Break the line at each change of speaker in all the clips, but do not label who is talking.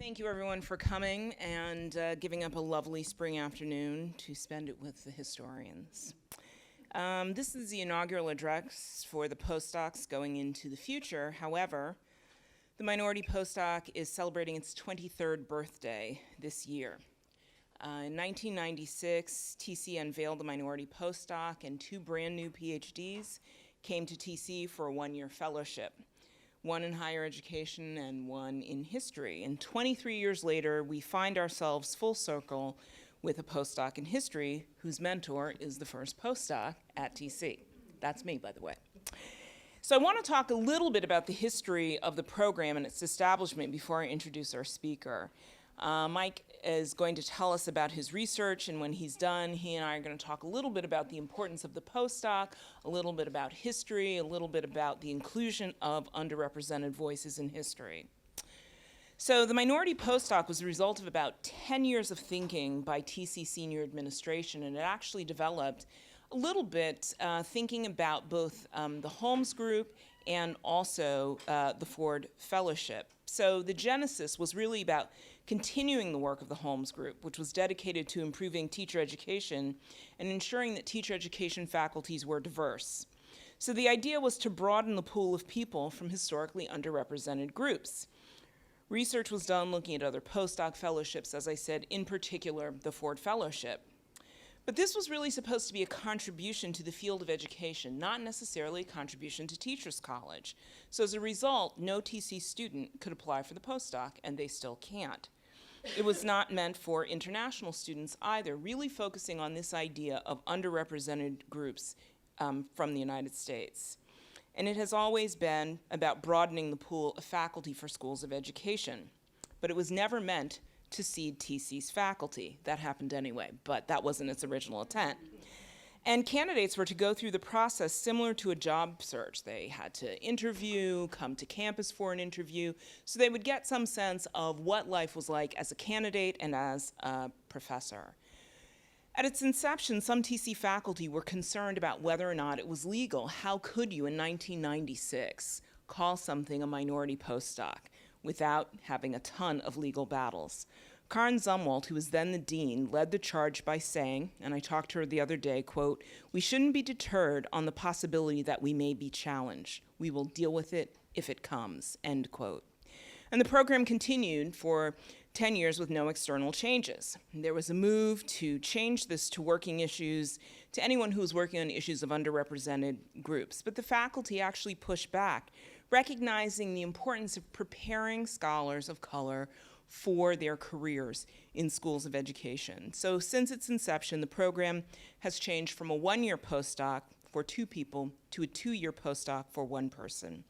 Thank you, everyone, for coming and giving up a lovely spring afternoon to spend it with the historians. This is the inaugural address for the postdocs going into the future. However, the Minority Postdoc is celebrating its 23rd birthday this year. In 1996, TC unveiled the Minority Postdoc, and two brand new PhDs came to TC for a one-year fellowship, one in higher education and one in history. And 23 years later, we find ourselves full circle with a postdoc in history whose mentor is the first postdoc at TC. That's me, by the way. So I want to talk a little bit about the history of the program and its establishment before I introduce our speaker. Mike is going to tell us about his research, and when he's done, he and I are going to talk a little bit about the importance of the postdoc, a little bit about history, a little bit about the inclusion of underrepresented voices in history. So the Minority Postdoc was the result of about 10 years of thinking by TC senior administration, and it actually developed a little bit thinking about both the Holmes Group and also the Ford Fellowship. So the genesis was really about continuing the work of the Holmes Group, which was dedicated to improving teacher education and ensuring that teacher education faculties were diverse. So the idea was to broaden the pool of people from historically underrepresented groups. Research was done looking at other postdoc fellowships, as I said, in particular the Ford Fellowship. But this was really supposed to be a contribution to the field of education, not necessarily a contribution to Teachers College. So as a result, no TC student could apply for the postdoc, and they still can't. It was not meant for international students either, really focusing on this idea of underrepresented groups from the United States. And it has always been about broadening the pool of faculty for schools of education. But it was never meant to seed TC's faculty. That happened anyway, but that wasn't its original intent. And candidates were to go through the process similar to a job search. They had to interview, come to campus for an interview, so they would get some sense of what life was like as a candidate and as a professor. At its inception, some TC faculty were concerned about whether or not it was legal. How could you, in 1996, call something a minority postdoc without having a ton of legal battles? Karen Zumwalt, who was then the dean, led the charge by saying, and I talked to her the other day, quote, "We shouldn't be deterred on the possibility that we may be challenged. We will deal with it if it comes," end quote. And the program continued for 10 years with no external changes. There was a move to change this to working issues, to anyone who was working on issues of underrepresented groups. But the faculty actually pushed back, recognizing the importance of preparing scholars of color for their careers in schools of education. So since its inception, the program has changed from a one-year postdoc for two people to a two-year postdoc for one person.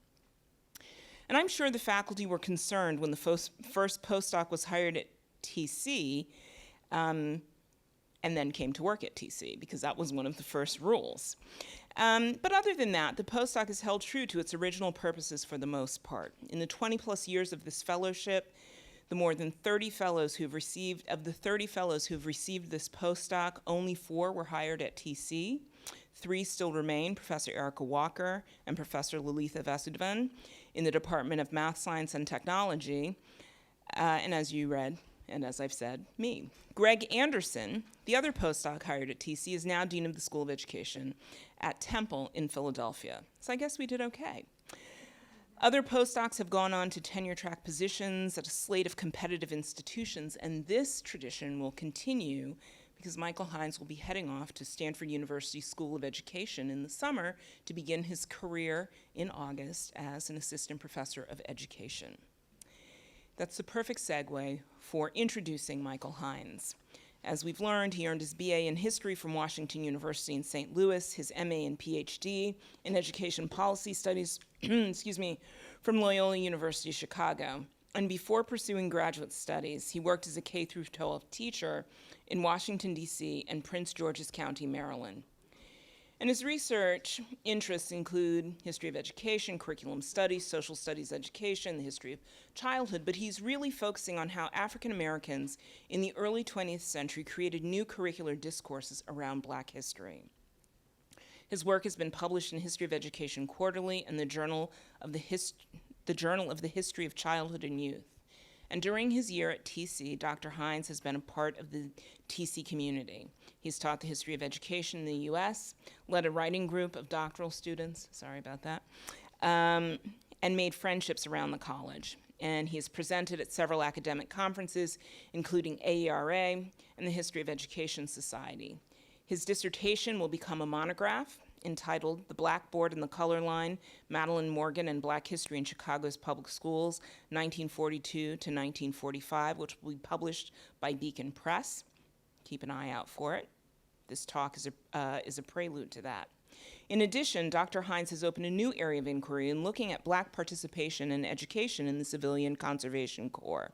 And I'm sure the faculty were concerned when the first postdoc was hired at TC and then came to work at TC, because that was one of the first rules. But other than that, the postdoc has held true to its original purposes for the most part. In the 20-plus years of this fellowship, the more than 30 fellows who've received, of the 30 fellows who've received this postdoc, only 4 were hired at TC. 3 still remain, Professor Erica Walker and Professor Lalitha Vasudevan in the Department of Math, Science, and Technology, and as you read, and as I've said, me. Greg Anderson, the other postdoc hired at TC, is now Dean of the School of Education at Temple in Philadelphia. So I guess we did okay. Other postdocs have gone on to tenure-track positions at a slate of competitive institutions, and this tradition will continue because Michael Hines will be heading off to Stanford University School of Education in the summer to begin his career in August as an assistant professor of education. That's the perfect segue for introducing Michael Hines. As we've learned, he earned his BA in history from Washington University in St. Louis, his MA and PhD in education policy studies, from Loyola University Chicago. And before pursuing graduate studies, he worked as a K-12 teacher in Washington, D.C. and Prince George's County, Maryland. And his research interests include history of education, curriculum studies, social studies education, the history of childhood, but he's really focusing on how African Americans in the early 20th century created new curricular discourses around Black history. His work has been published in History of Education Quarterly and the Journal of the History of Childhood and Youth. And during his year at TC, Dr. Hines has been a part of the TC community. He's taught the history of education in the US, led a writing group of doctoral students, sorry about that, and made friendships around the college. And he has presented at several academic conferences, including AERA and the History of Education Society. His dissertation will become a monograph entitled The Blackboard and the Color Line, Madeline Morgan and Black History in Chicago's Public Schools, 1942 to 1945, which will be published by Beacon Press. Keep an eye out for it. This talk is a prelude to that. In addition, Dr. Hines has opened a new area of inquiry in looking at Black participation in education in the Civilian Conservation Corps.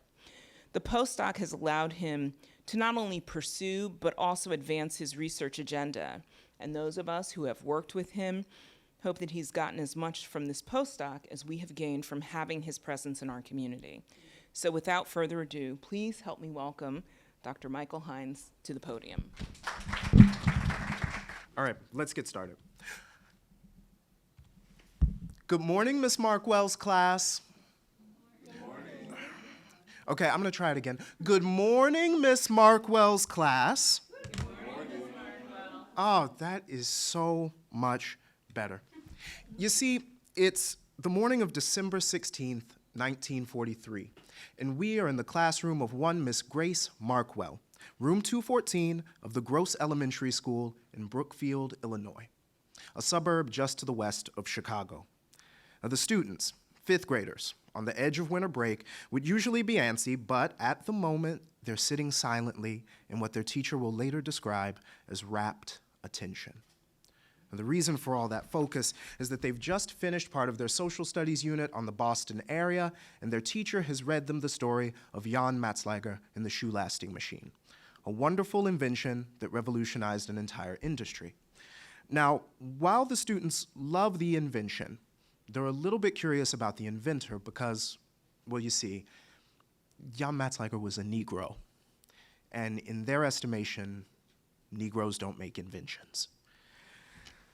The postdoc has allowed him to not only pursue, but also advance his research agenda. And those of us who have worked with him hope that he's gotten as much from this postdoc as we have gained from having his presence in our community. So without further ado, please help me welcome Dr. Michael Hines to the podium.
All right, let's get started. Good morning, Miss Markwell's class.
Good morning.
Okay, I'm gonna try it again. Good morning, Miss Markwell's class.
Good morning, Ms. Markwell.
Oh, that is so much better. You see, it's the morning of December 16th, 1943, and we are in the classroom of one Miss Grace Markwell, room 214 of the Gross Elementary School in Brookfield, Illinois, a suburb just to the west of Chicago. Now, the students, fifth graders, on the edge of winter break, would usually be antsy, but at the moment, they're sitting silently in what their teacher will later describe as rapt attention. And the reason for all that focus is that they've just finished part of their social studies unit on the Boston area, and their teacher has read them the story of Jan Matzlager and the shoe lasting machine, a wonderful invention that revolutionized an entire industry. Now, while the students love the invention, they're a little bit curious about the inventor because, well, you see, Jan Matzlager was a Negro, and in their estimation, Negroes don't make inventions.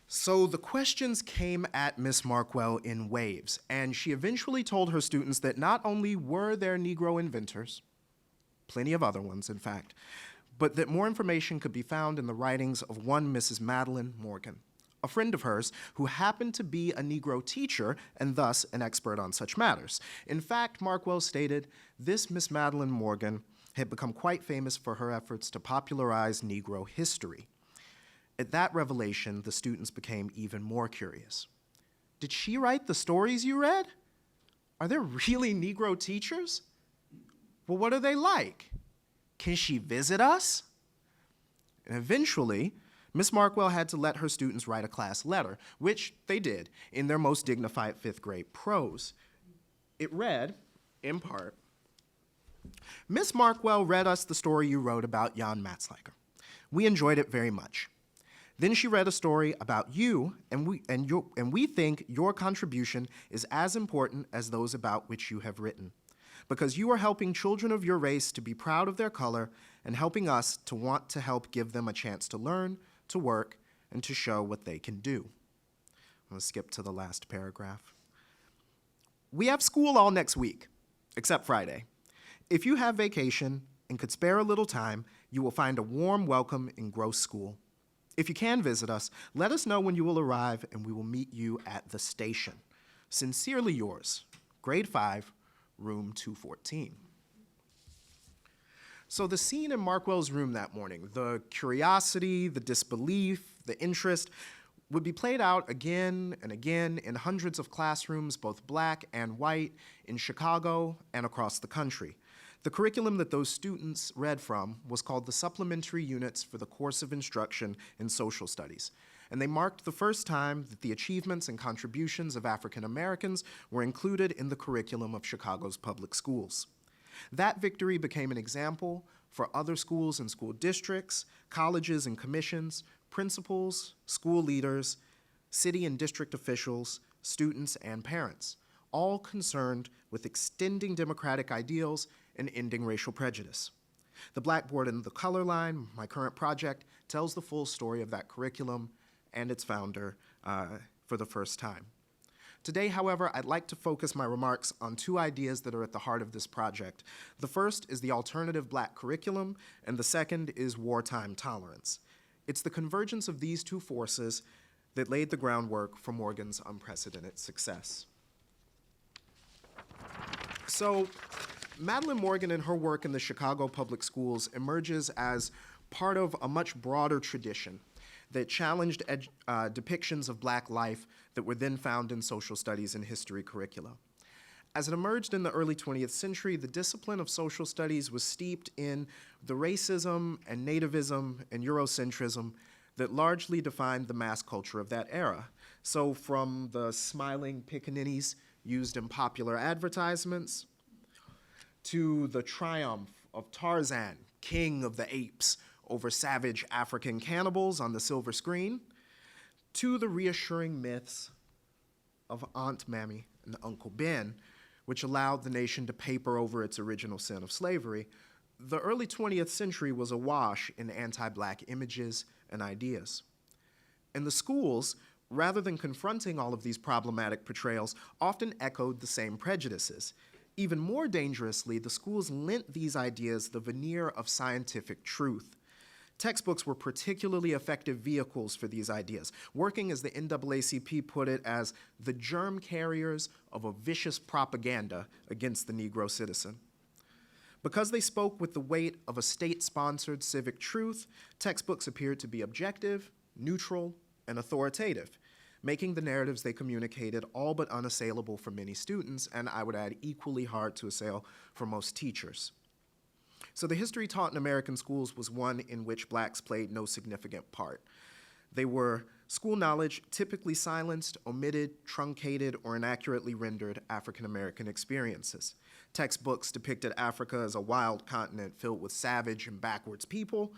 So the questions came at Miss Markwell in waves, and she eventually told her students that not only were there Negro inventors, plenty of other ones, in fact, but that more information could be found in the writings of one Mrs. Madeline Morgan, a friend of hers who happened to be a Negro teacher and thus an expert on such matters. In fact, Markwell stated, this Miss Madeline Morgan had become quite famous for her efforts to popularize Negro history. At that revelation, the students became even more curious. Did she write the stories you read? Are there really Negro teachers? Well, what are they like? Can she visit us? And eventually, Miss Markwell had to let her students write a class letter, which they did in their most dignified fifth grade prose. It read, in part, Miss Markwell read us the story you wrote about Jan Matzlager. We enjoyed it very much. Then she read a story about you, and we think your contribution is as important as those about which you have written, because you are helping children of your race to be proud of their color and helping us to want to help give them a chance to learn, to work, and to show what they can do. I'm going to skip to the last paragraph. We have school all next week, except Friday. If you have vacation and could spare a little time, you will find a warm welcome in Gross School. If you can visit us, let us know when you will arrive and we will meet you at the station. Sincerely yours, grade 5, room 214. So the scene in Markwell's room that morning, the curiosity, the disbelief, the interest, would be played out again and again in hundreds of classrooms, both black and white, in Chicago and across the country. The curriculum that those students read from was called the Supplementary Units for the Course of Instruction in Social Studies, and they marked the first time that the achievements and contributions of African Americans were included in the curriculum of Chicago's public schools. That victory became an example for other schools and school districts, colleges and commissions, principals, school leaders, city and district officials, students, and parents, all concerned with extending democratic ideals and ending racial prejudice. The Blackboard and the Color Line, my current project, tells the full story of that curriculum and its founder for the first time. Today, however, I'd like to focus my remarks on two ideas that are at the heart of this project. The first is the alternative Black curriculum, and the second is wartime tolerance. It's the convergence of these two forces that laid the groundwork for Morgan's unprecedented success. So, Madeline Morgan and her work in the Chicago public schools emerges as part of a much broader tradition that challenged depictions of Black life that were then found in social studies and history curricula. As it emerged in the early 20th century, the discipline of social studies was steeped in the racism and nativism and Eurocentrism that largely defined the mass culture of that era. So from the smiling pickaninnies used in popular advertisements, to the triumph of Tarzan, king of the apes, over savage African cannibals on the silver screen, to the reassuring myths of Aunt Mammy and Uncle Ben, which allowed the nation to paper over its original sin of slavery, the early 20th century was awash in anti-Black images and ideas. And the schools, rather than confronting all of these problematic portrayals, often echoed the same prejudices. Even more dangerously, the schools lent these ideas the veneer of scientific truth. Textbooks were particularly effective vehicles for these ideas, working, as the NAACP put it, as the germ carriers of a vicious propaganda against the Negro citizen. Because they spoke with the weight of a state-sponsored civic truth, textbooks appeared to be objective, neutral, and authoritative, making the narratives they communicated all but unassailable for many students, and I would add equally hard to assail for most teachers. So the history taught in American schools was one in which Blacks played no significant part. They were school knowledge typically silenced, omitted, truncated, or inaccurately rendered African American experiences. Textbooks depicted Africa as a wild continent filled with savage and backwards people,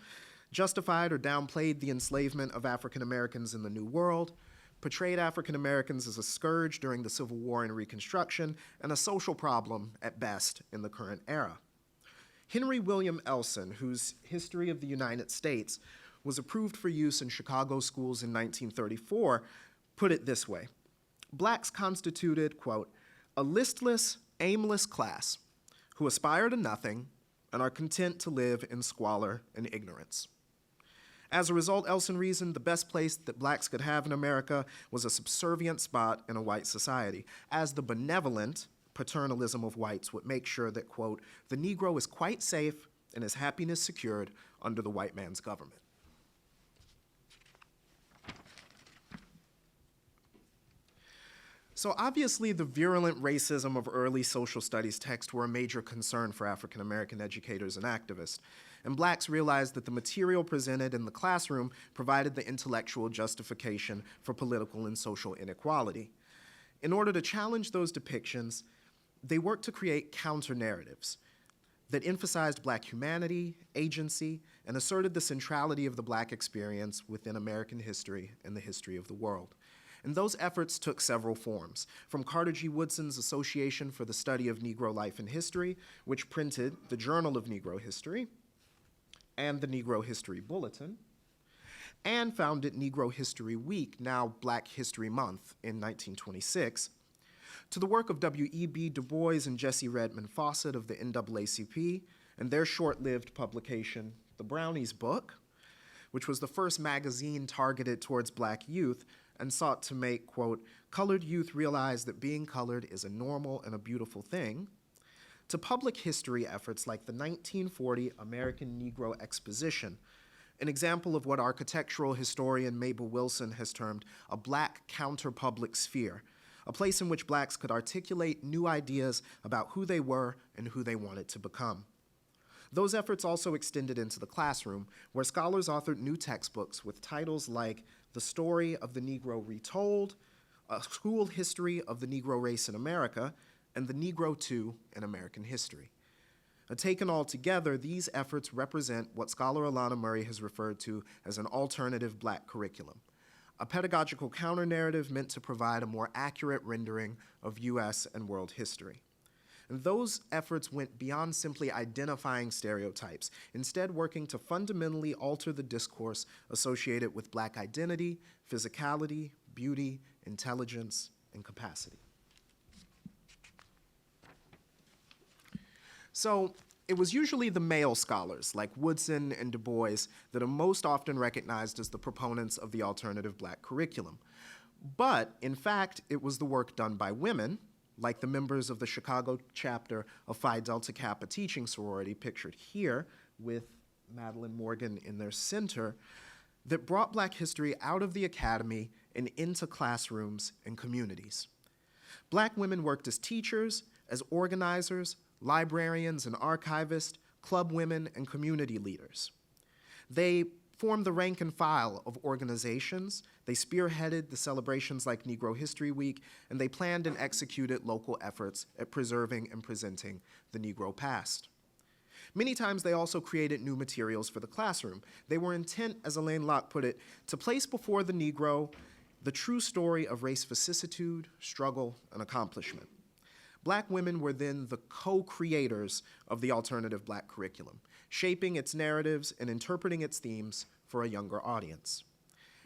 justified or downplayed the enslavement of African Americans in the New World, portrayed African Americans as a scourge during the Civil War and Reconstruction, and a social problem at best in the current era. Henry William Elson, whose History of the United States was approved for use in Chicago schools in 1934, put it this way: Blacks constituted, quote, a listless, aimless class who aspire to nothing and are content to live in squalor and ignorance. As a result, Elson reasoned the best place that Blacks could have in America was a subservient spot in a white society, as the benevolent paternalism of whites would make sure that, quote, the Negro is quite safe and his happiness secured under the white man's government. So obviously the virulent racism of early social studies texts were a major concern for African American educators and activists, and Blacks realized that the material presented in the classroom provided the intellectual justification for political and social inequality. In order to challenge those depictions, they worked to create counter-narratives that emphasized Black humanity, agency, and asserted the centrality of the Black experience within American history and the history of the world. And those efforts took several forms, from Carter G. Woodson's Association for the Study of Negro Life and History, which printed the Journal of Negro History and the Negro History Bulletin, and founded Negro History Week, now Black History Month, in 1926, to the work of W.E.B. Du Bois and Jesse Redmond Fawcett of the NAACP and their short-lived publication, The Brownies Book, which was the first magazine targeted towards Black youth and sought to make, quote, colored youth realize that being colored is a normal and a beautiful thing, to public history efforts like the 1940 American Negro Exposition, an example of what architectural historian Mabel Wilson has termed a Black counter-public sphere, a place in which Blacks could articulate new ideas about who they were and who they wanted to become. Those efforts also extended into the classroom, where scholars authored new textbooks with titles like The Story of the Negro Retold, A School History of the Negro Race in America, and The Negro Too in American History. Taken all together, these efforts represent what scholar Alana Murray has referred to as an alternative Black curriculum, a pedagogical counter-narrative meant to provide a more accurate rendering of US and world history. And those efforts went beyond simply identifying stereotypes, instead working to fundamentally alter the discourse associated with Black identity, physicality, beauty, intelligence, and capacity. So it was usually the male scholars like Woodson and Du Bois that are most often recognized as the proponents of the alternative black curriculum. But in fact, it was the work done by women, like the members of the Chicago chapter of Phi Delta Kappa teaching sorority, pictured here with Madeline Morgan in their center, that brought black history out of the academy and into classrooms and communities. Black women worked as teachers, as organizers, librarians and archivists, club women, and community leaders. They formed the rank and file of organizations, they spearheaded the celebrations like Negro History Week, and they planned and executed local efforts at preserving and presenting the Negro past. Many times they also created new materials for the classroom. They were intent, as Elaine Locke put it, to place before the Negro the true story of race vicissitude, struggle, and accomplishment. Black women were then the co-creators of the alternative black curriculum, shaping its narratives and interpreting its themes for a younger audience.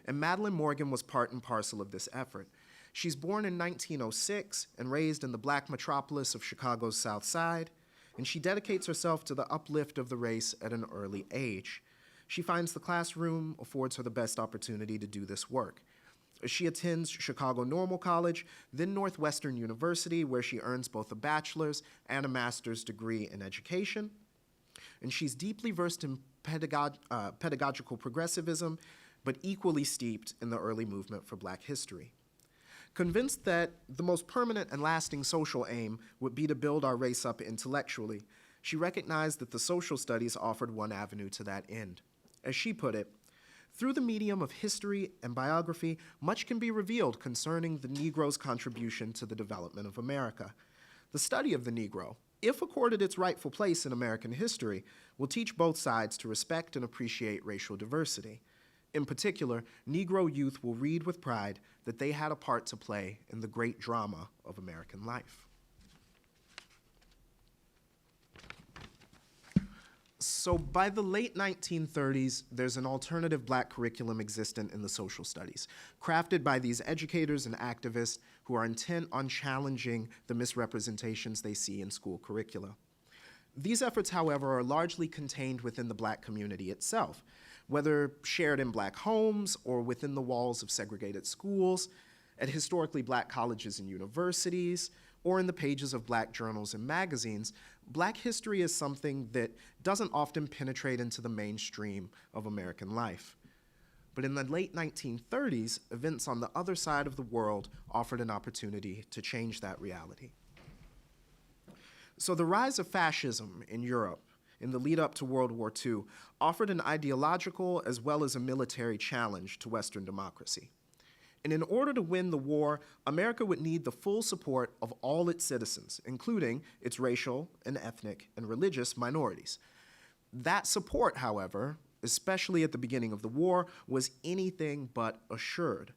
And Madeline Morgan was part and parcel of this effort. She's born in 1906 and raised in the black metropolis of Chicago's South Side, and she dedicates herself to the uplift of the race at an early age. She finds the classroom affords her the best opportunity to do this work. She attends Chicago Normal College, then Northwestern University, where she earns both a bachelor's and a master's degree in education. And she's deeply versed in pedagogical progressivism, but equally steeped in the early movement for black history. Convinced that the most permanent and lasting social aim would be to build our race up intellectually, she recognized that the social studies offered one avenue to that end. As she put it, through the medium of history and biography, much can be revealed concerning the Negro's contribution to the development of America. The study of the Negro, if accorded its rightful place in American history, will teach both sides to respect and appreciate racial diversity. In particular, Negro youth will read with pride that they had a part to play in the great drama of American life. So by the late 1930s, there's an alternative black curriculum existent in the social studies, crafted by these educators and activists who are intent on challenging the misrepresentations they see in school curricula. These efforts, however, are largely contained within the black community itself, whether shared in black homes or within the walls of segregated schools, at historically black colleges and universities, or in the pages of black journals and magazines. Black history is something that doesn't often penetrate into the mainstream of American life. But in the late 1930s, events on the other side of the world offered an opportunity to change that reality. So the rise of fascism in Europe in the lead up to World War II offered an ideological as well as a military challenge to Western democracy. And in order to win the war, America would need the full support of all its citizens, including its racial and ethnic and religious minorities. That support, however, especially at the beginning of the war, was anything but assured.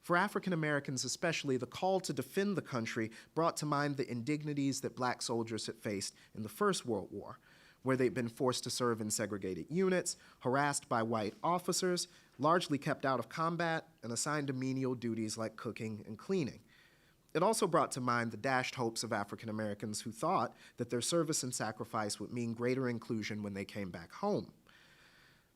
For African Americans especially, the call to defend the country brought to mind the indignities that black soldiers had faced in the First World War, where they'd been forced to serve in segregated units, harassed by white officers, largely kept out of combat, and assigned to menial duties like cooking and cleaning. It also brought to mind the dashed hopes of African Americans who thought that their service and sacrifice would mean greater inclusion when they came back home.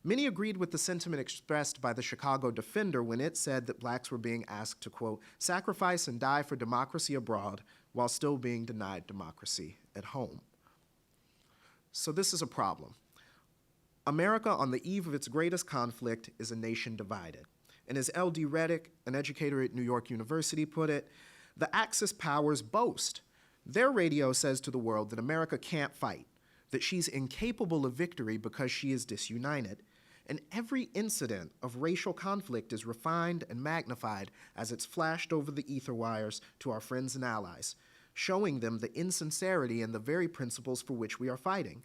Many agreed with the sentiment expressed by the Chicago Defender when it said that blacks were being asked to, quote, sacrifice and die for democracy abroad while still being denied democracy at home. So this is a problem. America, on the eve of its greatest conflict, is a nation divided. And as L.D. Reddick, an educator at New York University, put it, the Axis powers boast. Their radio says to the world that America can't fight, that she's incapable of victory because she is disunited. And every incident of racial conflict is refined and magnified as it's flashed over the ether wires to our friends and allies, showing them the insincerity and the very principles for which we are fighting.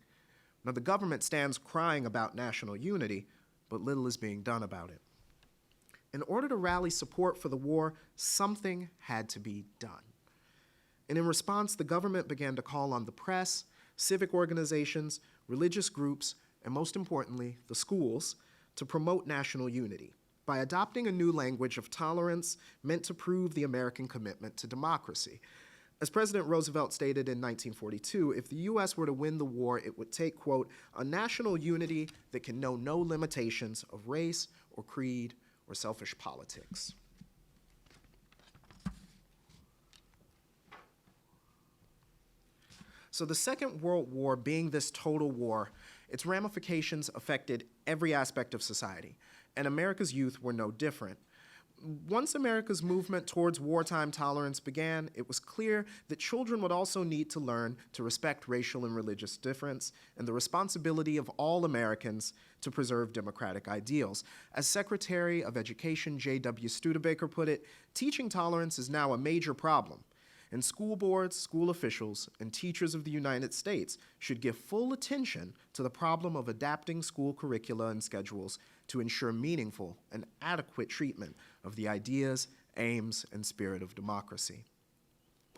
Now, the government stands crying about national unity, but little is being done about it. In order to rally support for the war, something had to be done. And in response, the government began to call on the press, civic organizations, religious groups, and most importantly, the schools, to promote national unity. by adopting a new language of tolerance meant to prove the American commitment to democracy. As President Roosevelt stated in 1942, if the U.S. were to win the war, it would take, quote, a national unity that can know no limitations of race or creed or selfish politics. So the Second World War, being this total war, its ramifications affected every aspect of society, and America's youth were no different. Once America's movement towards wartime tolerance began, it was clear that children would also need to learn to respect racial and religious difference and the responsibility of all Americans to preserve democratic ideals. As Secretary of Education J.W. Studebaker put it, teaching tolerance is now a major problem, and school boards, school officials, and teachers of the United States should give full attention to the problem of adapting school curricula and schedules to ensure meaningful and adequate treatment of the ideas, aims, and spirit of democracy.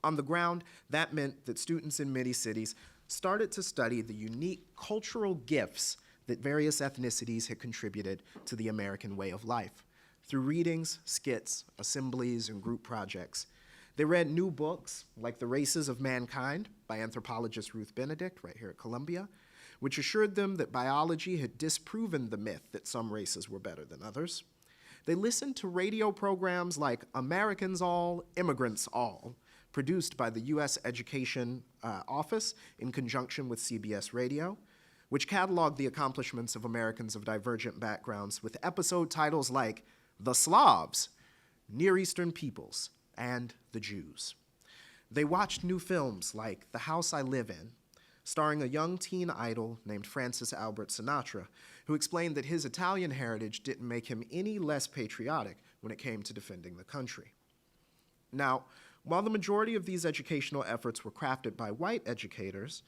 On the ground, that meant that students in many cities started to study the unique cultural gifts that various ethnicities had contributed to the American way of life. Through readings, skits, assemblies, and group projects, they read new books like The Races of Mankind by anthropologist Ruth Benedict, right here at Columbia, which assured them that biology had disproven the myth that some races were better than others. They listened to radio programs like Americans All, Immigrants All, produced by the U.S. Education Office in conjunction with CBS Radio, which cataloged the accomplishments of Americans of divergent backgrounds with episode titles like The Slavs, Near Eastern Peoples, and The Jews. They watched new films like The House I Live In, starring a young teen idol named Francis Albert Sinatra, who explained that his Italian heritage didn't make him any less patriotic when it came to defending the country. Now, while the majority of these educational efforts were crafted by white educators,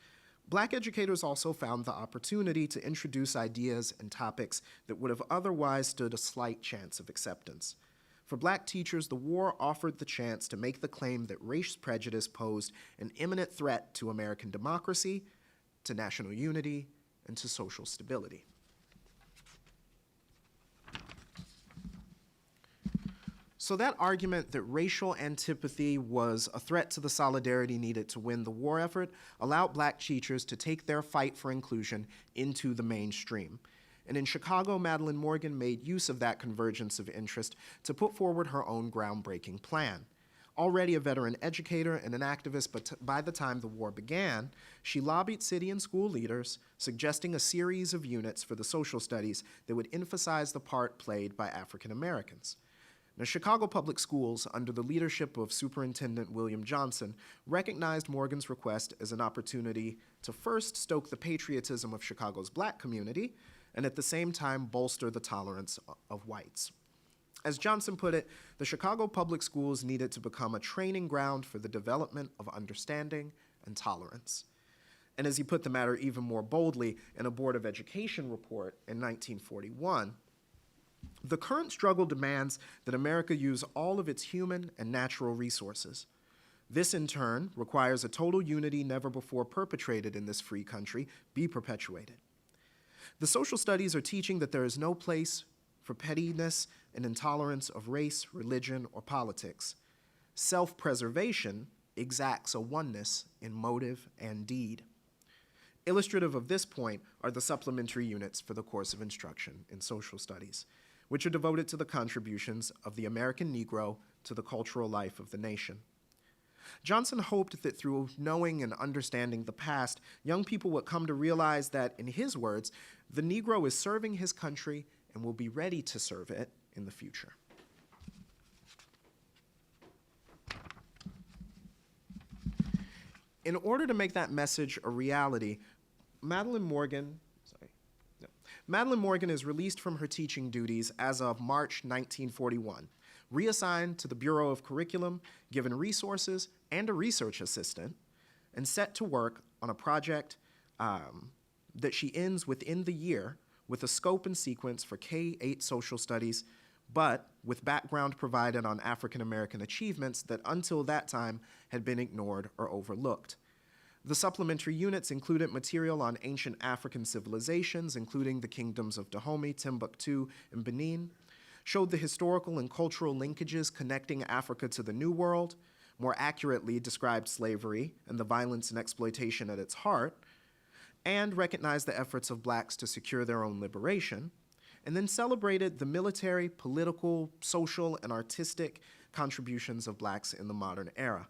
Black educators also found the opportunity to introduce ideas and topics that would have otherwise stood a slight chance of acceptance. For Black teachers, the war offered the chance to make the claim that race prejudice posed an imminent threat to American democracy, to national unity, and to social stability. So that argument that racial antipathy was a threat to the solidarity needed to win the war effort allowed Black teachers to take their fight for inclusion into the mainstream. And in Chicago, Madeline Morgan made use of that convergence of interest to put forward her own groundbreaking plan. Already a veteran educator and an activist, but by the time the war began, she lobbied city and school leaders, suggesting a series of units for the social studies that would emphasize the part played by African Americans. Now, Chicago Public Schools, under the leadership of Superintendent William Johnson, recognized Morgan's request as an opportunity to first stoke the patriotism of Chicago's Black community, and at the same time bolster the tolerance of whites. As Johnson put it, the Chicago Public Schools needed to become a training ground for the development of understanding and tolerance. And as he put the matter even more boldly in a Board of Education report in 1941, the current struggle demands that America use all of its human and natural resources. This, in turn, requires a total unity never before perpetrated in this free country be perpetuated. The social studies are teaching that there is no place for pettiness and intolerance of race, religion, or politics. Self-preservation exacts a oneness in motive and deed. Illustrative of this point are the supplementary units for the course of instruction in social studies, which are devoted to the contributions of the American Negro to the cultural life of the nation. Johnson hoped that through knowing and understanding the past, young people would come to realize that, in his words, the Negro is serving his country and will be ready to serve it in the future. In order to make that message a reality, Madeline Morgan is released from her teaching duties as of March 1941, reassigned to the Bureau of Curriculum, given resources and a research assistant, and set to work on a project that she ends within the year with a scope and sequence for K-8 social studies, but with background provided on African American achievements that until that time had been ignored or overlooked. The supplementary units included material on ancient African civilizations, including the kingdoms of Dahomey, Timbuktu, and Benin, showed the historical and cultural linkages connecting Africa to the New World, more accurately described slavery and the violence and exploitation at its heart, and recognized the efforts of blacks to secure their own liberation, and then celebrated the military, political, social, and artistic contributions of blacks in the modern era.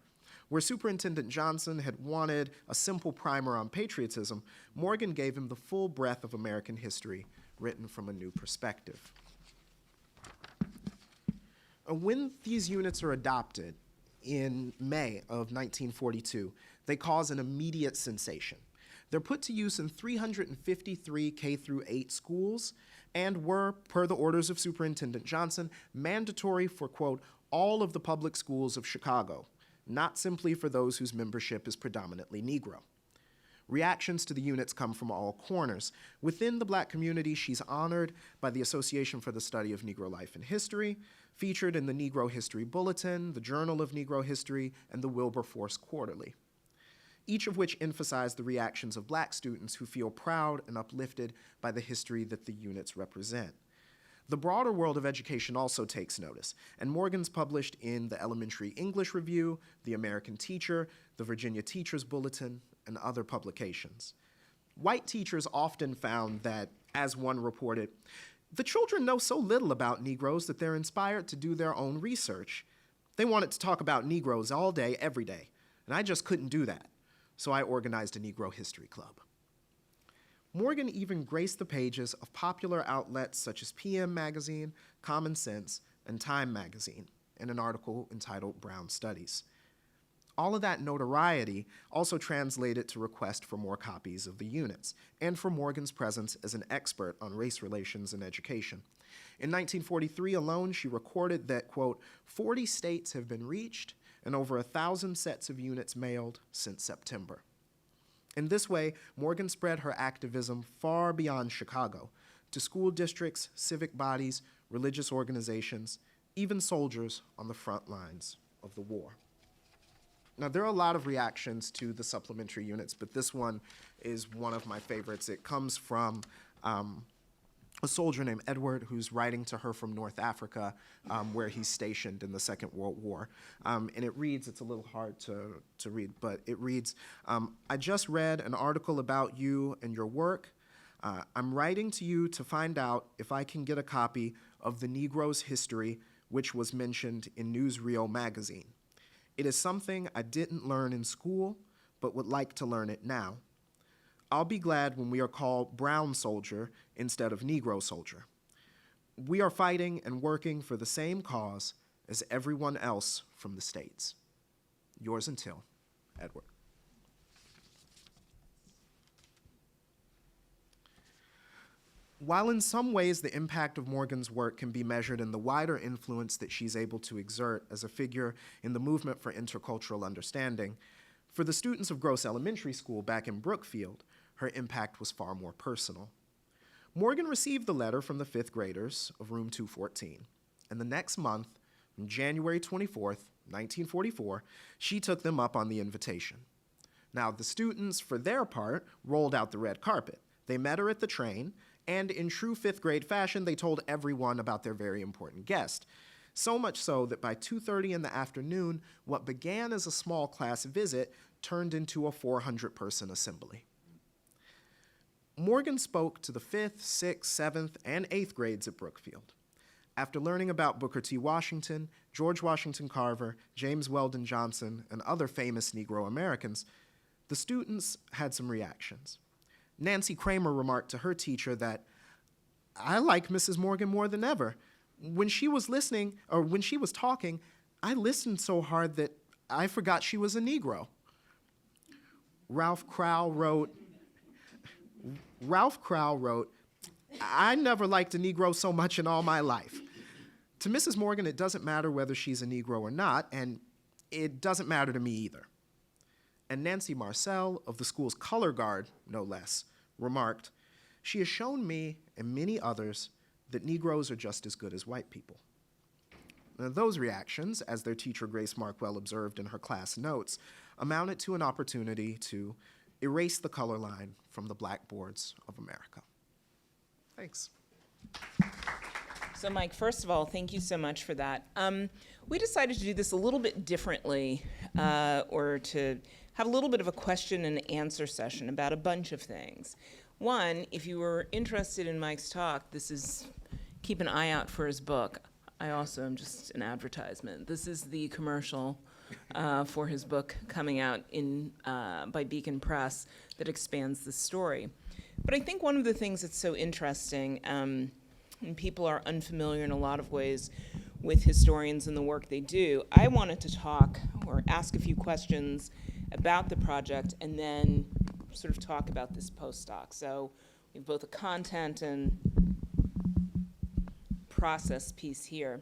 Where Superintendent Johnson had wanted a simple primer on patriotism, Morgan gave him the full breadth of American history written from a new perspective. When these units are adopted in May of 1942, they cause an immediate sensation. They're put to use in 353 K-8 schools and were, per the orders of Superintendent Johnson, mandatory for, quote, all of the public schools of Chicago, not simply for those whose membership is predominantly Negro. Reactions to the units come from all corners. Within the black community, she's honored by the Association for the Study of Negro Life and History, featured in the Negro History Bulletin, the Journal of Negro History, and the Wilberforce Quarterly, each of which emphasize the reactions of black students who feel proud and uplifted by the history that the units represent. The broader world of education also takes notice, and Morgan's published in the Elementary English Review, the American Teacher, the Virginia Teachers Bulletin, and other publications. White teachers often found that, as one reported, the children know so little about Negroes that they're inspired to do their own research. They wanted to talk about Negroes all day, every day, and I just couldn't do that. So I organized a Negro History Club. Morgan even graced the pages of popular outlets such as PM Magazine, Common Sense, and Time Magazine in an article entitled Brown Studies. All of that notoriety also translated to requests for more copies of the units and for Morgan's presence as an expert on race relations in education. In 1943 alone, she recorded that, quote, 40 states have been reached and over 1,000 sets of units mailed since September. In this way, Morgan spread her activism far beyond Chicago to school districts, civic bodies, religious organizations, even soldiers on the front lines of the war. Now, there are a lot of reactions to the supplementary units, but this one is one of my favorites. It comes from a soldier named Edward who's writing to her from North Africa, where he's stationed in the Second World War. And it reads, it's a little hard to read, but it reads, I just read an article about you and your work. I'm writing to you to find out if I can get a copy of the Negro's History, which was mentioned in Newsreel magazine. It is something I didn't learn in school, but would like to learn it now. I'll be glad when we are called Brown Soldier instead of Negro Soldier. We are fighting and working for the same cause as everyone else from the States. Yours until, Edward. While in some ways the impact of Morgan's work can be measured in the wider influence that she's able to exert as a figure in the movement for intercultural understanding, for the students of Gross Elementary School back in Brookfield, her impact was far more personal. Morgan received the letter from the fifth graders of room 214, and the next month, on January 24th, 1944, she took them up on the invitation. Now, the students, for their part, rolled out the red carpet. They met her at the train, and in true fifth grade fashion, they told everyone about their very important guest. So much so that by 2:30 in the afternoon, what began as a small class visit turned into a 400-person assembly. Morgan spoke to the 5th, 6th, 7th, and 8th grades at Brookfield. After learning about Booker T. Washington, George Washington Carver, James Weldon Johnson, and other famous Negro Americans, the students had some reactions. Nancy Kramer remarked to her teacher that, I like Mrs. Morgan more than ever. When she was talking, I listened so hard that I forgot she was a Negro. Ralph Crowell wrote, I never liked a Negro so much in all my life. To Mrs. Morgan, it doesn't matter whether she's a Negro or not, and it doesn't matter to me either. And Nancy Marcel, of the school's color guard, no less, remarked, she has shown me and many others that Negroes are just as good as white people. Now, those reactions, as their teacher Grace Markwell observed in her class notes, amounted to an opportunity to erase the color line from the blackboards of America. Thanks.
So, Mike, first of all, thank you so much for that. We decided to do this a little bit differently, or to have a little bit of a question and answer session about a bunch of things. One, if you were interested in Mike's talk, keep an eye out for his book. I also am just an advertisement. This is the commercial for his book coming out by Beacon Press that expands the story. But I think one of the things that's so interesting, and people are unfamiliar in a lot of ways with historians and the work they do, I wanted to talk or ask a few questions about the project and then sort of talk about this postdoc. So we have both a content and process piece here.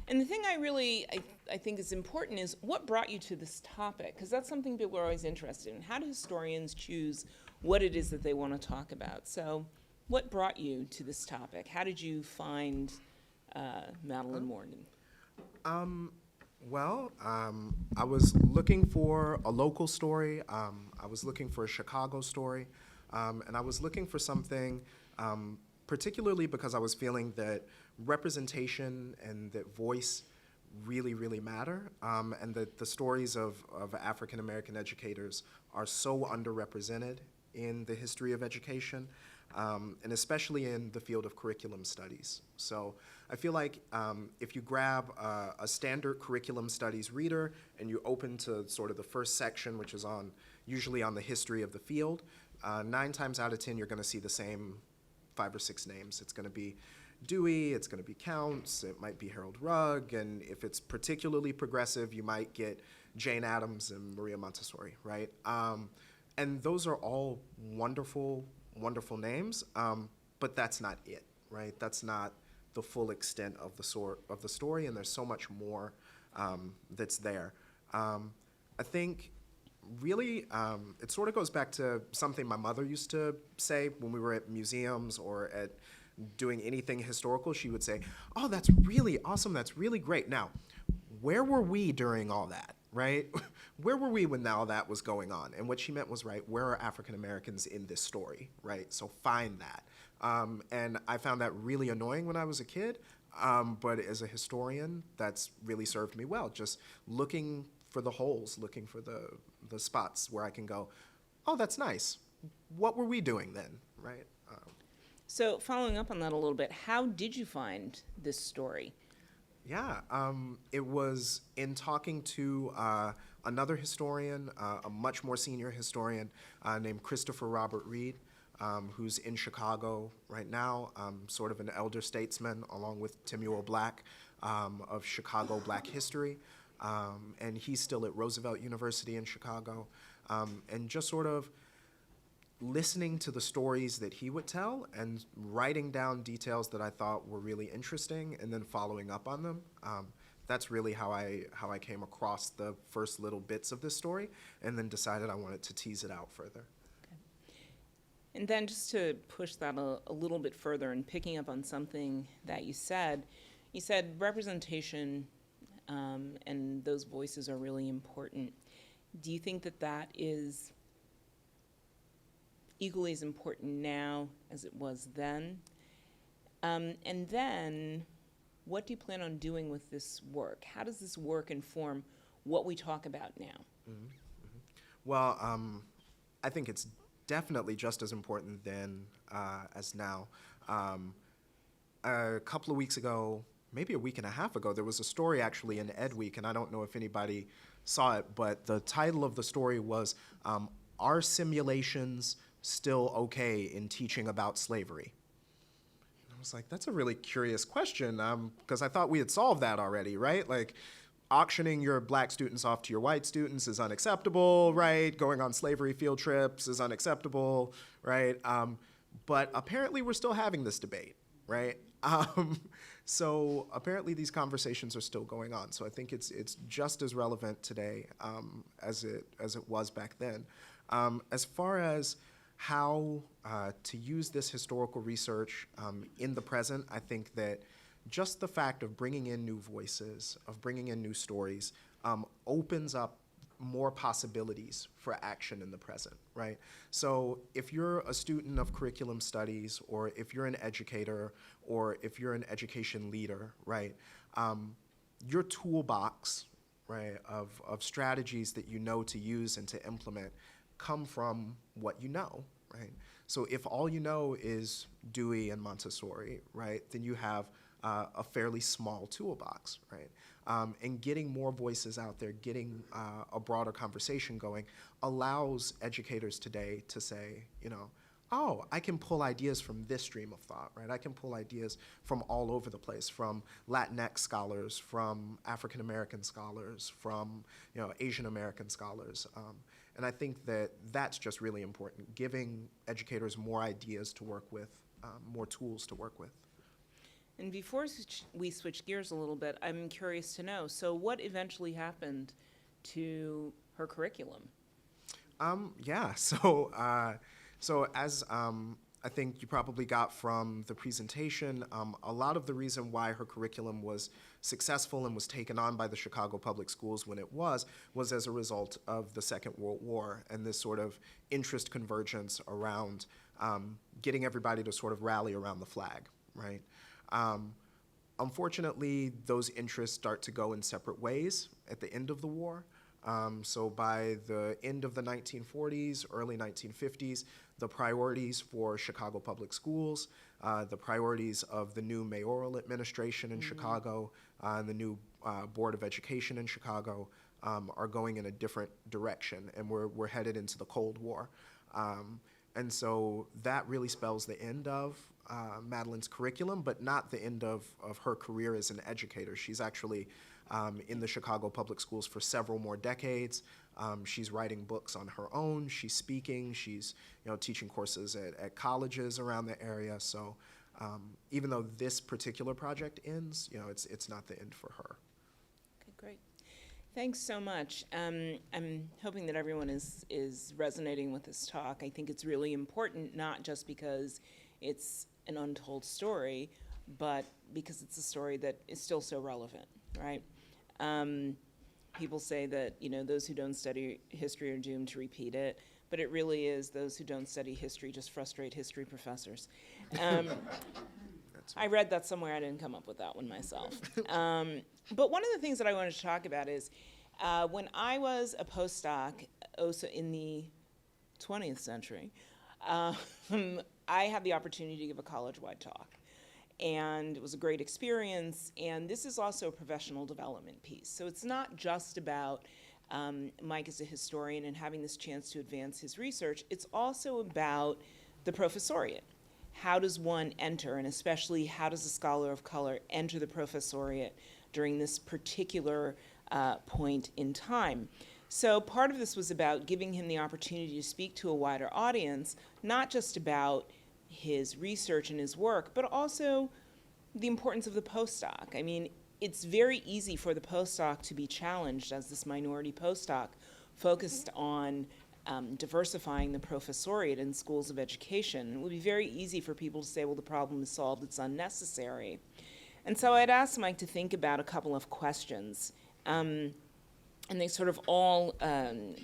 And the thing I think is important is what brought you to this topic? Because that's something people are always interested in. How do historians choose what it is that they want to talk about? So what brought you to this topic? How did you find Madeline Morgan?
I was looking for a local story. I was looking for a Chicago story. And I was looking for something, particularly because I was feeling that representation and that voice really, really matter, and that the stories of African-American educators are so underrepresented in the history of education, and especially in the field of curriculum studies. So I feel like if you grab a standard curriculum studies reader and you open to sort of the first section, which is usually on the history of the field, 9 times out of 10 you're going to see the same 5 or 6 names. It's going to be Dewey, it's going to be Counts, it might be Harold Rugg, and if it's particularly progressive, you might get Jane Addams and Maria Montessori, right? And those are all wonderful, wonderful names, but that's not it, right? That's not the full extent of the story, and there's so much more that's there. I think really, it sort of goes back to something my mother used to say when we were at museums or at doing anything historical. She would say, "Oh, that's really awesome, that's really great. Now, where were we during all that, right? Where were we when all that was going on?" And what she meant was, right, where are African Americans in this story, right? So find that. And I found that really annoying when I was a kid, but as a historian, that's really served me well, just looking for the holes, looking for the spots where I can go, "Oh, that's nice. What were we doing then," right?
So following up on that a little bit, how did you find this story?
Yeah, it was in talking to another historian, a much more senior historian named Christopher Robert Reed, who's in Chicago right now, sort of an elder statesman along with Timuel Black of Chicago Black history. And he's still at Roosevelt University in Chicago. And just sort of listening to the stories that he would tell and writing down details that I thought were really interesting and then following up on them. That's really how I came across the first little bits of this story and then decided I wanted to tease it out further.
Okay. And then just to push that a little bit further and picking up on something that you said representation and those voices are really important. Do you think that that is equally as important now as it was then? And then, what do you plan on doing with this work? How does this work inform what we talk about now?
Mm-hmm. Mm-hmm. Well, I think it's definitely just as important then as now. A couple of weeks ago, maybe a week and a half ago, there was a story actually in Ed Week, and I don't know if anybody saw it, but the title of the story was, "Are Simulations Still Okay in Teaching About Slavery?" And I was like, that's a really curious question, because I thought we had solved that already, right? Like, auctioning your black students off to your white students is unacceptable, right? Going on slavery field trips is unacceptable, right? But apparently we're still having this debate, right? So apparently these conversations are still going on. So I think it's just as relevant today as it was back then. As far as how to use this historical research in the present, I think that just the fact of bringing in new voices, of bringing in new stories, opens up more possibilities for action in the present, right? So if you're a student of curriculum studies, or if you're an educator, or if you're an education leader, right, your toolbox, right, of strategies that you know to use and to implement come from what you know, right? So if all you know is Dewey and Montessori, right, then you have a fairly small toolbox, right? And getting more voices out there, getting a broader conversation going, allows educators today to say, you know, oh, I can pull ideas from this stream of thought, right? I can pull ideas from all over the place, from Latinx scholars, from African American scholars, from, you know, Asian American scholars. And I think that that's just really important, giving educators more ideas to work with, more tools to work with.
And before we switch gears a little bit, I'm curious to know, so what eventually happened to her curriculum?
Yeah, so as I think you probably got from the presentation, a lot of the reason why her curriculum was successful and was taken on by the Chicago Public Schools when it was as a result of the Second World War and this sort of interest convergence around getting everybody to sort of rally around the flag, right? Unfortunately, those interests start to go in separate ways at the end of the war. So by the end of the 1940s, early 1950s, the priorities for Chicago Public Schools, the priorities of the new mayoral administration in Chicago, and the new Board of Education in Chicago are going in a different direction, and we're headed into the Cold War. And so that really spells the end of Madeline's curriculum, but not the end of her career as an educator. She's actually in the Chicago Public Schools for several more decades. She's writing books on her own. She's speaking. She's, you know, teaching courses at colleges around the area. So even though this particular project ends, you know, it's not the end for her.
Okay, great. Thanks so much. I'm hoping that everyone is resonating with this talk. I think it's really important, not just because it's an untold story, but because it's a story that is still so relevant, right? People say that, you know, those who don't study history are doomed to repeat it, but it really is those who don't study history just frustrate history professors. I read that somewhere. I didn't come up with that one myself. But one of the things that I wanted to talk about is when I was a postdoc, also in the 20th century, I had the opportunity to give a college-wide talk. And it was a great experience. And this is also a professional development piece. So it's not just about Mike as a historian and having this chance to advance his research. It's also about the professoriate. How does one enter, and especially how does a scholar of color enter the professoriate during this particular point in time? So part of this was about giving him the opportunity to speak to a wider audience, not just about his research and his work, but also the importance of the postdoc. I mean, it's very easy for the postdoc to be challenged as this minority postdoc focused on diversifying the professoriate in schools of education. It would be very easy for people to say, well, the problem is solved, it's unnecessary. And so I'd asked Mike to think about a couple of questions. And they sort of all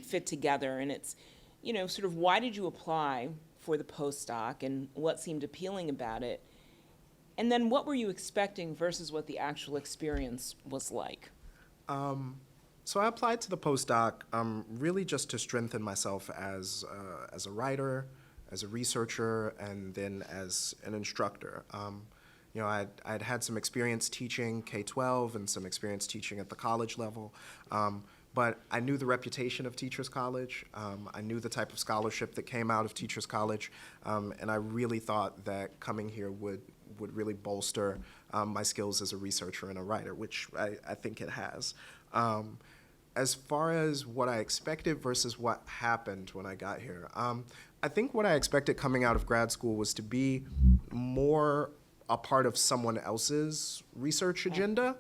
fit together. And it's, you know, sort of why did you apply for the postdoc and what seemed appealing about it? And then what were you expecting versus what the actual experience was like?
So I applied to the postdoc really just to strengthen myself as a writer, as a researcher, and then as an instructor. You know, I'd had some experience teaching K-12 and some experience teaching at the college level, but I knew the reputation of Teachers College. I knew the type of scholarship that came out of Teachers College, and I really thought that coming here would really bolster my skills as a researcher and a writer, which I think it has. As far as what I expected versus what happened when I got here, I think what I expected coming out of grad school was to be more a part of someone else's research agenda.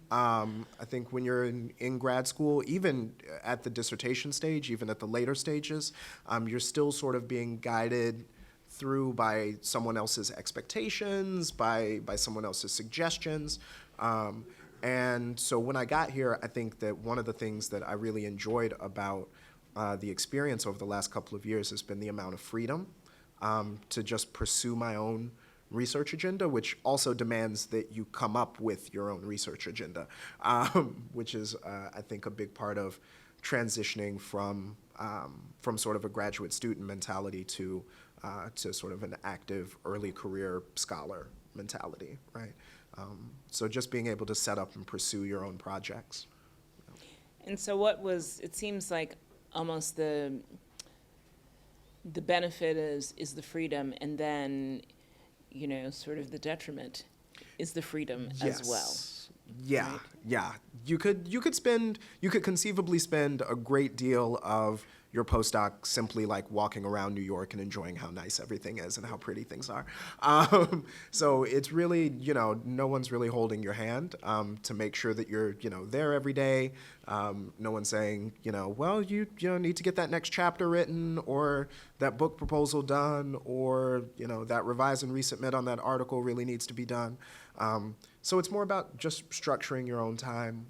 I think when you're in grad school, even at the dissertation stage, even at the later stages, you're still sort of being guided through by someone else's expectations, by someone else's suggestions. And so when I got here, I think that one of the things that I really enjoyed about the experience over the last couple of years has been the amount of freedom to just pursue my own research agenda, which also demands that you come up with your own research agenda, which is, I think, a big part of transitioning from sort of a graduate student mentality to sort of an active early career scholar mentality, right? So just being able to set up and pursue your own projects.
And so it seems like almost the benefit is the freedom, and then, sort of the detriment is the freedom as well.
Yeah,
right?
yeah. You could conceivably spend a great deal of your postdoc simply like walking around New York and enjoying how nice everything is and how pretty things are. So it's really, no one's really holding your hand to make sure that you're, there every day. No one's saying, well, you need to get that next chapter written, or that book proposal done, or, that revise and resubmit on that article really needs to be done. So it's more about just structuring your own time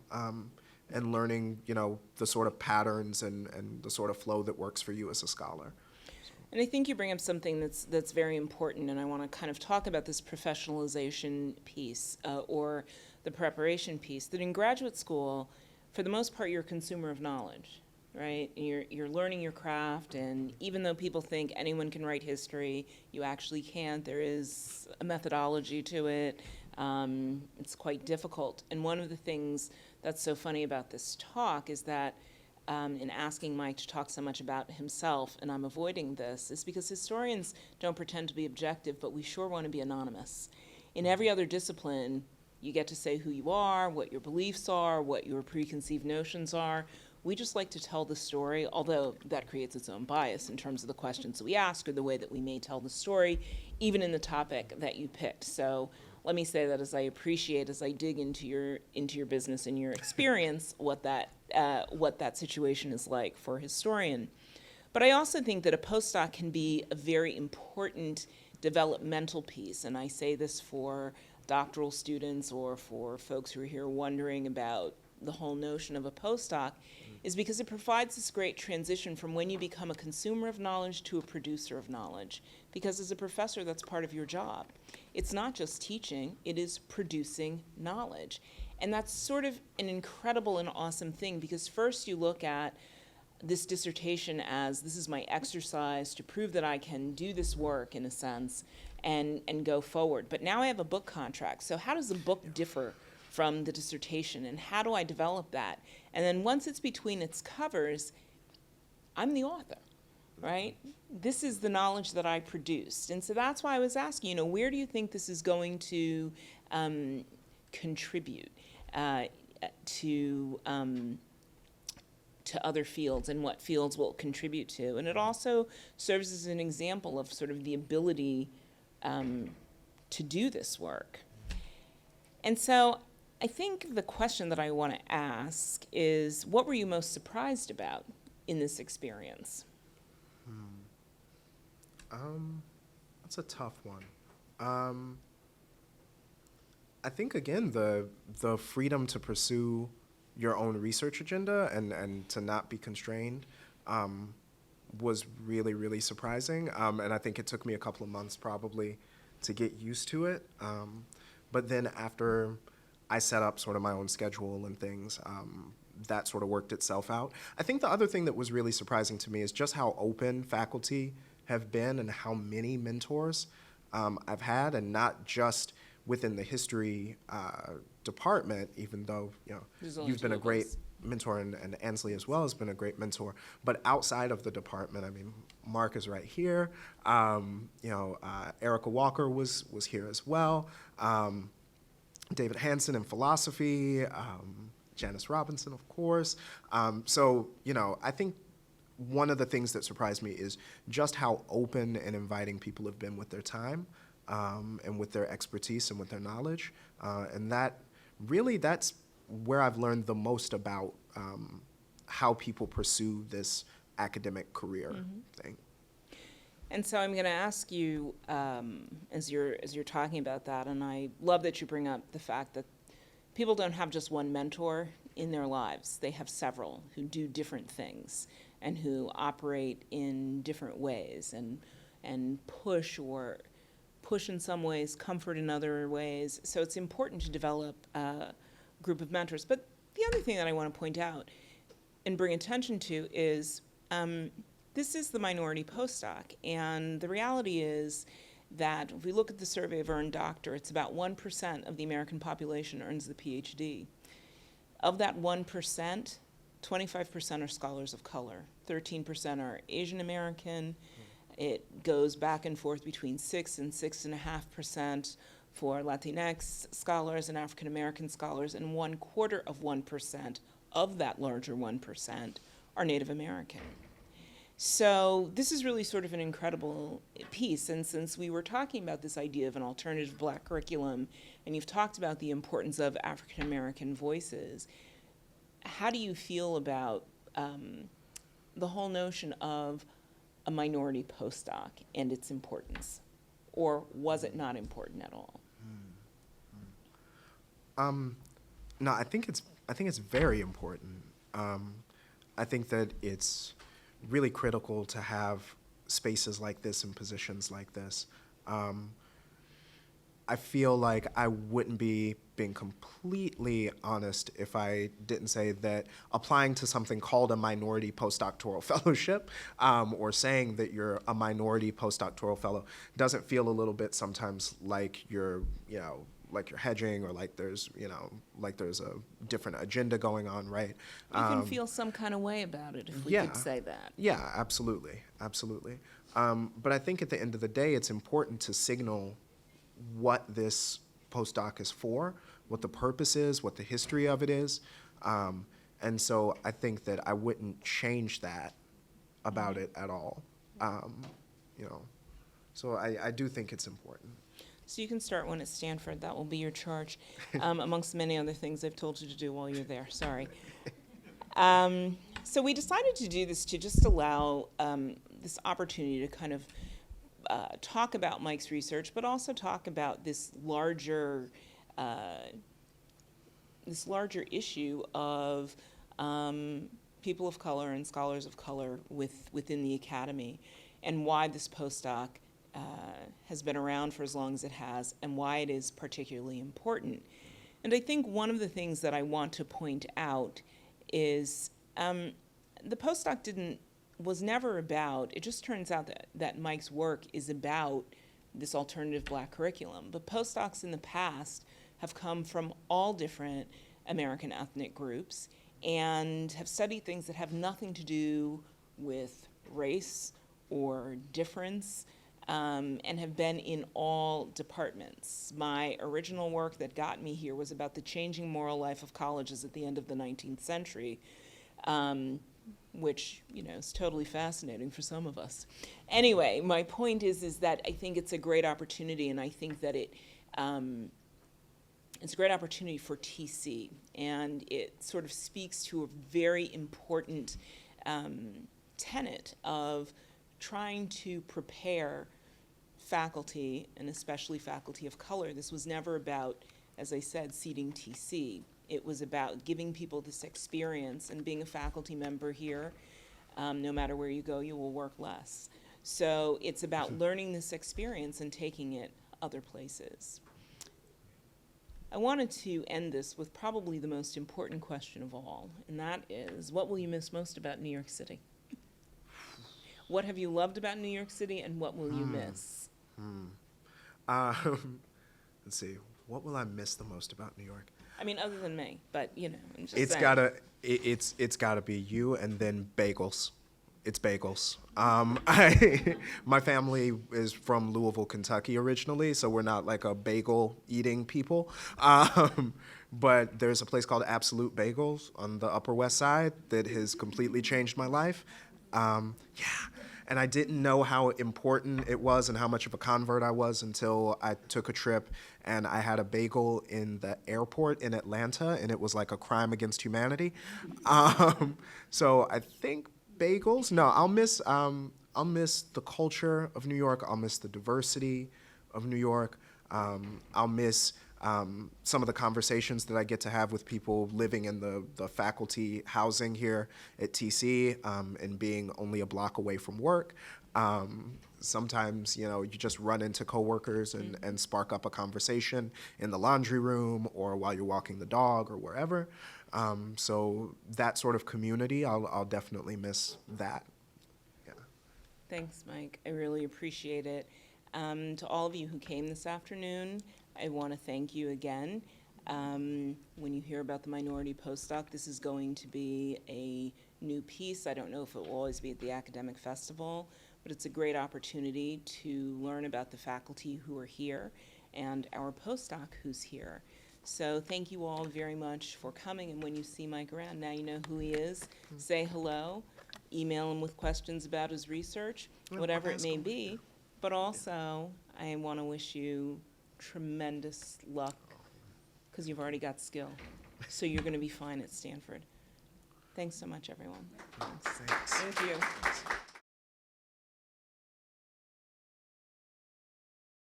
and learning, the sort of patterns and the sort of flow that works for you as a scholar.
And I think you bring up something that's very important, and I want to kind of talk about this professionalization piece or the preparation piece, that in graduate school, for the most part, you're a consumer of knowledge, right? You're learning your craft, and even though people think anyone can write history, you actually can't. There is a methodology to it. It's quite difficult. And one of the things that's so funny about this talk is that in asking Mike to talk so much about himself, and I'm avoiding this, is because historians don't pretend to be objective, but we sure want to be anonymous. In every other discipline, you get to say who you are, what your beliefs are, what your preconceived notions are. We just like to tell the story, although that creates its own bias in terms of the questions that we ask or the way that we may tell the story, even in the topic that you picked. So let me say that as I dig into your business and your experience, what that situation is like for a historian. But I also think that a postdoc can be a very important developmental piece, and I say this for doctoral students or for folks who are here wondering about the whole notion of a postdoc, is because it provides this great transition from when you become a consumer of knowledge to a producer of knowledge. Because as a professor, that's part of your job. It's not just teaching, it is producing knowledge. And that's sort of an incredible and awesome thing, because first you look at this dissertation as this is my exercise to prove that I can do this work in a sense and go forward. But now I have a book contract. So how does the book differ from the dissertation, and how do I develop that? And then once it's between its covers, I'm the author, right? This is the knowledge that I produced. And so that's why I was asking, where do you think this is going to contribute to other fields, and what fields will it contribute to? And it also serves as an example of sort of the ability to do this work. And so I think the question that I want to ask is, what were you most surprised about in this experience?
That's a tough one. I think, again, the freedom to pursue your own research agenda and to not be constrained was really, really surprising. And I think it took me a couple of months probably to get used to it. But then after I set up sort of my own schedule and things, that sort of worked itself out. I think the other thing that was really surprising to me is just how open faculty have been and how many mentors I've had, and not just within the history department, even though you've been a great mentor, and Ansley as well has been a great mentor, but outside of the department. I mean, Mark is right here. Erica Walker was here as well. David Hansen in philosophy, Janice Robinson, of course. So I think one of the things that surprised me is just how open and inviting people have been with their time and with their expertise and with their knowledge. And that's where I've learned the most about how people pursue this academic career thing.
And so I'm going to ask you, as you're talking about that, and I love that you bring up the fact that people don't have just one mentor in their lives. They have several who do different things and who operate in different ways and push in some ways, comfort in other ways. So it's important to develop a group of mentors. But the other thing that I want to point out and bring attention to is this is the Minority Postdoc. And the reality is that if we look at the survey of earned doctor, it's about 1% of the American population earns the PhD. Of that 1%, 25% are scholars of color, 13% are Asian American. It goes back and forth between 6 and 6.5% for Latinx scholars and African American scholars, and 1/4% of that larger 1% are Native American. So this is really sort of an incredible piece, and since we were talking about this idea of an alternative Black curriculum, and you've talked about the importance of African American voices, how do you feel about the whole notion of a minority postdoc and its importance? Or was it not important at all?
No, I think it's very important. I think that it's really critical to have spaces like this and positions like this. I feel like I wouldn't be being completely honest if I didn't say that applying to something called a Minority Postdoctoral Fellowship, or saying that you're a Minority Postdoctoral Fellow, doesn't feel a little bit sometimes like you're hedging, or like there's a different agenda going on, right?
You can feel some kind of way about it, if we could say that.
Yeah, absolutely. But I think at the end of the day, it's important to signal what this postdoc is for, what the purpose is, what the history of it is. And so I think that I wouldn't change that about it at all. So I do think it's important.
So you can start one at Stanford. That will be your charge, amongst many other things I've told you to do while you're there. Sorry. So we decided to do this to just allow this opportunity to kind of talk about Mike's research, but also talk about this larger issue of people of color and scholars of color within the academy, and why this postdoc has been around for as long as it has, and why it is particularly important. And I think one of the things that I want to point out is the postdoc was never about, it just turns out that Mike's work is about this alternative Black curriculum. But postdocs in the past have come from all different American ethnic groups and have studied things that have nothing to do with race or difference, and have been in all departments. My original work that got me here was about the changing moral life of colleges at the end of the 19th century, which, is totally fascinating for some of us. Anyway, my point is that I think it's a great opportunity, and I think that it's a great opportunity for TC, and it sort of speaks to a very important tenet of trying to prepare faculty, and especially faculty of color. This was never about, as I said, seating TC. It was about giving people this experience, and being a faculty member here, no matter where you go, you will work less. So it's about learning this experience and taking it other places. I wanted to end this with probably the most important question of all, and that is, what will you miss most about New York City? What have you loved about New York City, and what will you miss?
Let's see. What will I miss the most about New York?
I mean, other than me, but I'm just
It's
saying.
it's gotta be you, and then bagels. It's bagels. My family is from Louisville, Kentucky originally, so we're not like a bagel eating people. But there's a place called Absolute Bagels on the Upper West Side that has completely changed my life. And I didn't know how important it was and how much of a convert I was until I took a trip and I had a bagel in the airport in Atlanta, and it was like a crime against humanity. So I think bagels. No, I'll miss the culture of New York. I'll miss the diversity of New York. I'll miss Some of the conversations that I get to have with people living in the faculty housing here at TC, and being only a block away from work. Sometimes, you just run into coworkers and spark up a conversation in the laundry room or while you're walking the dog or wherever. So that sort of community, I'll definitely miss that. Yeah.
Thanks, Mike. I really appreciate it. To all of you who came this afternoon, I want to thank you again. When you hear about the Minority Postdoc, this is going to be a new piece. I don't know if it will always be at the Academic Festival, but it's a great opportunity to learn about the faculty who are here and our postdoc who's here. So thank you all very much for coming, and when you see Mike around, now you know who he is. Say hello, email him with questions about his research, whatever it may be. But also, I want to wish you tremendous luck, because you've already got skill. So you're going to be fine at Stanford. Thanks so much, everyone.
Thanks.
Thank you.